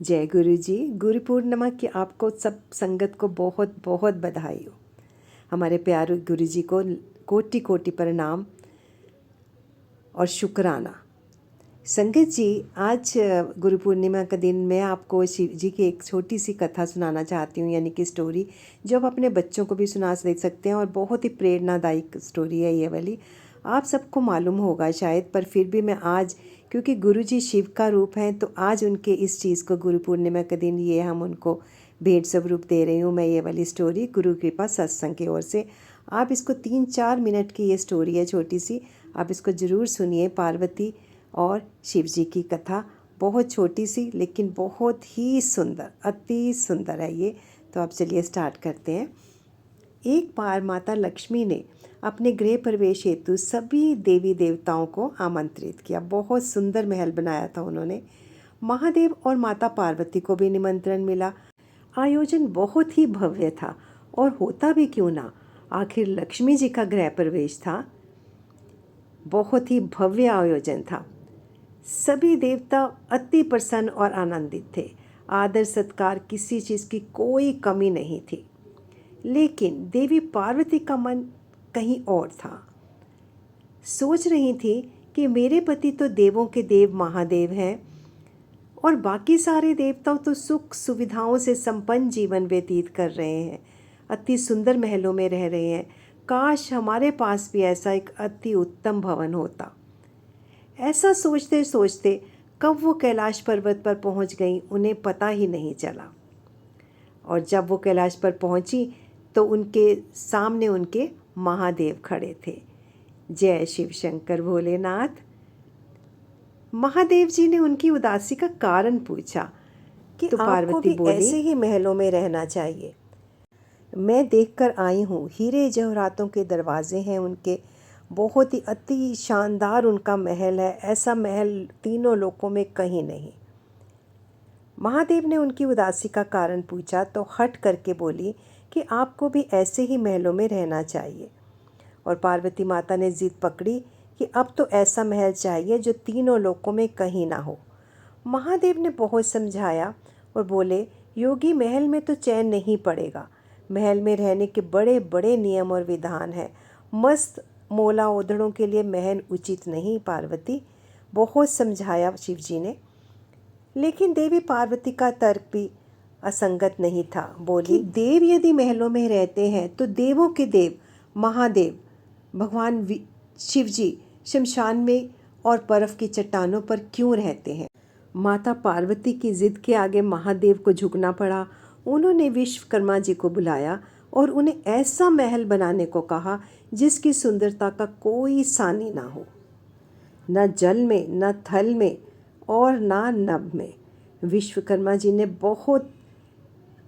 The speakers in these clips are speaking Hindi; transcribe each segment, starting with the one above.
जय गुरु जी। गुरु पूर्णिमा की आपको सब संगत को बहुत बहुत बधाई हो। हमारे प्यारे गुरु जी को कोटि कोटि प्रणाम और शुक्राना। संगत जी, आज गुरु पूर्णिमा का दिन मैं आपको शिव जी की एक छोटी सी कथा सुनाना चाहती हूँ, यानी कि स्टोरी, जो आप अपने बच्चों को भी सुना दे सकते हैं और बहुत ही प्रेरणादायक स्टोरी है ये वाली। आप सबको मालूम होगा शायद, पर फिर भी मैं आज, क्योंकि गुरु जी शिव का रूप हैं, तो आज उनके इस चीज़ को गुरु पूर्णिमा के दिन ये हम उनको भेंट स्वरूप दे रही हूँ। मैं ये वाली स्टोरी गुरु कृपा सत्संग की ओर से। आप इसको 3-4 मिनट की ये स्टोरी है छोटी सी, आप इसको ज़रूर सुनिए। पार्वती और शिव जी की कथा, बहुत छोटी सी लेकिन बहुत ही सुंदर, अति सुंदर है ये। तो आप चलिए स्टार्ट करते हैं। एक बार माता लक्ष्मी ने अपने गृह प्रवेश हेतु सभी देवी देवताओं को आमंत्रित किया। बहुत सुंदर महल बनाया था उन्होंने। महादेव और माता पार्वती को भी निमंत्रण मिला। आयोजन बहुत ही भव्य था, और होता भी क्यों ना, आखिर लक्ष्मी जी का गृह प्रवेश था। बहुत ही भव्य आयोजन था। सभी देवता अति प्रसन्न और आनंदित थे। आदर सत्कार, किसी चीज़ की कोई कमी नहीं थी। लेकिन देवी पार्वती का मन कहीं और था। सोच रही थी कि मेरे पति तो देवों के देव महादेव हैं, और बाकी सारे देवता तो सुख सुविधाओं से संपन्न जीवन व्यतीत कर रहे हैं, अति सुंदर महलों में रह रहे हैं। काश हमारे पास भी ऐसा एक अति उत्तम भवन होता। ऐसा सोचते सोचते कब वो कैलाश पर्वत पर पहुंच गई, उन्हें पता ही नहीं चला। और जब वो कैलाश पर पहुंची तो उनके सामने उनके महादेव खड़े थे। जय शिव शंकर भोलेनाथ। महादेव जी ने उनकी उदासी का कारण पूछा कि तो पार्वती बोली, ऐसे ही महलों में रहना चाहिए। मैं देखकर आई हूँ, हीरे जवाहरातों के दरवाजे हैं उनके, बहुत ही अति शानदार उनका महल है। ऐसा महल तीनों लोकों में कहीं नहीं। महादेव ने उनकी उदासी का कारण पूछा तो हट करके बोली कि आपको भी ऐसे ही महलों में रहना चाहिए। और पार्वती माता ने जिद पकड़ी कि अब तो ऐसा महल चाहिए जो तीनों लोकों में कहीं ना हो। महादेव ने बहुत समझाया और बोले, योगी, महल में तो चैन नहीं पड़ेगा। महल में रहने के बड़े बड़े नियम और विधान हैं। मस्त मोला ओढ़ड़ों के लिए महल उचित नहीं। पार्वती, बहुत समझाया शिव जी ने, लेकिन देवी पार्वती का तर्क भी असंगत नहीं था। बोली, देव यदि महलों में रहते हैं तो देवों के देव महादेव भगवान शिव जी शमशान में और बर्फ की चट्टानों पर क्यों रहते हैं। माता पार्वती की जिद के आगे महादेव को झुकना पड़ा। उन्होंने विश्वकर्मा जी को बुलाया और उन्हें ऐसा महल बनाने को कहा जिसकी सुंदरता का कोई सानी ना हो, न जल में, न थल में और ना नभ में। विश्वकर्मा जी ने बहुत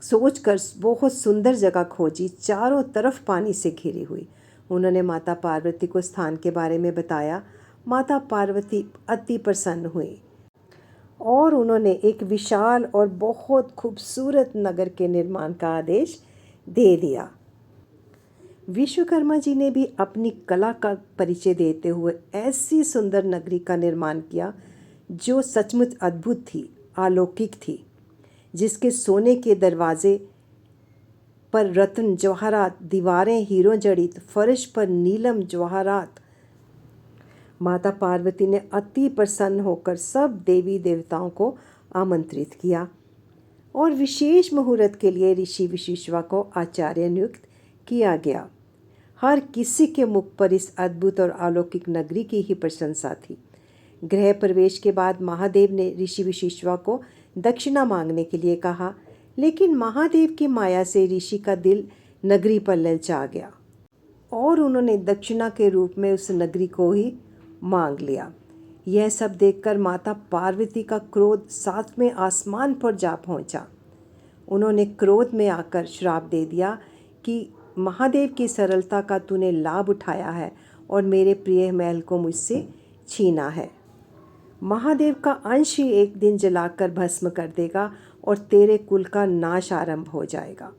सोचकर बहुत सुंदर जगह खोजी, चारों तरफ पानी से घिरी हुई। उन्होंने माता पार्वती को स्थान के बारे में बताया। माता पार्वती अति प्रसन्न हुई और उन्होंने एक विशाल और बहुत खूबसूरत नगर के निर्माण का आदेश दे दिया। विश्वकर्मा जी ने भी अपनी कला का परिचय देते हुए ऐसी सुंदर नगरी का निर्माण किया जो सचमुच अद्भुत थी, अलौकिक थी, जिसके सोने के दरवाजे पर रत्न जवाहरात, दीवारें हीरों जड़ित, फर्श पर नीलम जवाहरात। माता पार्वती ने अति प्रसन्न होकर सब देवी देवताओं को आमंत्रित किया और विशेष मुहूर्त के लिए ऋषि विशिष्वा को आचार्य नियुक्त किया गया। हर किसी के मुख पर इस अद्भुत और अलौकिक नगरी की ही प्रशंसा थी। गृह प्रवेश के बाद महादेव ने ऋषि विशिष्वा को दक्षिणा मांगने के लिए कहा, लेकिन महादेव की माया से ऋषि का दिल नगरी पर ललचा गया और उन्होंने दक्षिणा के रूप में उस नगरी को ही मांग लिया। यह सब देखकर माता पार्वती का क्रोध 7वें आसमान पर जा पहुंचा। उन्होंने क्रोध में आकर श्राप दे दिया कि महादेव की सरलता का तूने लाभ उठाया है और मेरे प्रिय महल को मुझसे छीना है। महादेव का अंश ही एक दिन जलाकर भस्म कर देगा और तेरे कुल का नाश आरंभ हो जाएगा।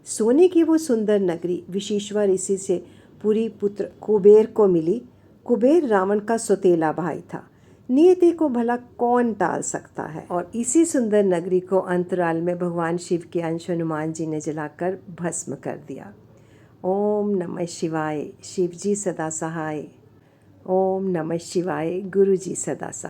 सोने की वो सुंदर नगरी विशिष्वा ऋषि से पूरी पुत्र कुबेर को मिली। कुबेर रावण का सौतेला भाई था। नियति को भला कौन टाल सकता है। और इसी सुंदर नगरी को अंतराल में भगवान शिव के अंश हनुमान जी ने जलाकर भस्म कर दिया। ओम नमः शिवाय। शिव जी सदा सहाय। ओम नमः शिवाय। गुरु जी सदा सहाय।